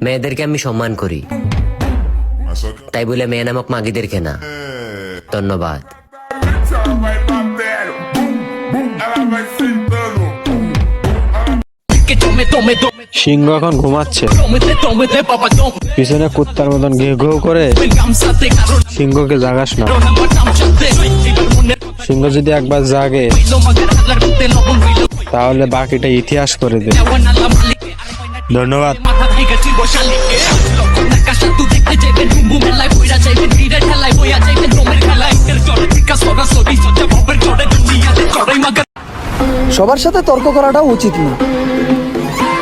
মেয়েদেরকে আমি সম্মান করি, তাই বলে মেয়ে নামক মাগিদেরকে না। ধন্যবাদ। সিংহ এখন ঘুমাচ্ছে, পিছনে কুত্তার মতন ঘেউ ঘেউ করে। সিংহকে জাগাস না, সিংহ যদি একবার জাগে তাহলে বাকিটা ইতিহাস করে দেবে। ধন্যবাদ। সবার সাথে তর্ক করাটা উচিত না,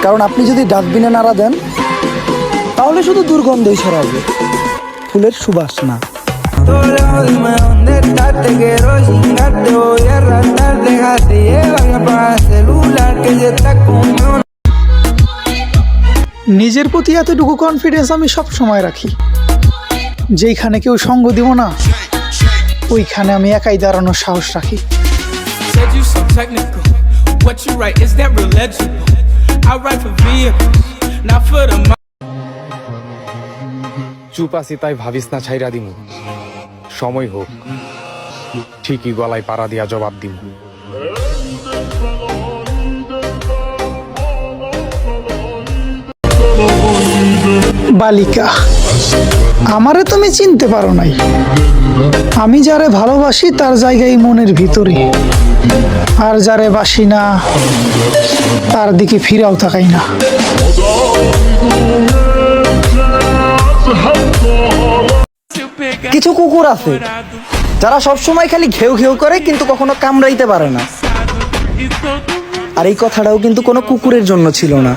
কারণ আপনি যদি ডাস্টবিনে নাড়া দেন তাহলে শুধু দুর্গন্ধই ছড়াবে, ফুলের সুবাস না। নিজের প্রতি এতটুকু কনফিডেন্স আমি সব সময় রাখি, যেইখানে কেউ সঙ্গ দিব না ওইখানে আমি একাই দাঁড়ানোর সাহস রাখি। চুপ আছি তাই ভাবিস না ছাইরা দিমু, সময় হোক ঠিকই গলায় পাড়া দিয়া জবাব দিমু। বালিকা, আমারে তুমি চিনতে পারো নাই, আমি যারে ভালোবাসি তার জায়গায় মনের ভিতরে, আর যারে বাসি না তার দিকে ফিরাও তাকাই না। কিছু কুকুর আছে যারা সবসময় খালি ঘেউ ঘেউ করে কিন্তু কখনো কামড়াইতে পারে না, আর এই কথাটাও কিন্তু কোনো কুকুরের জন্য ছিল না।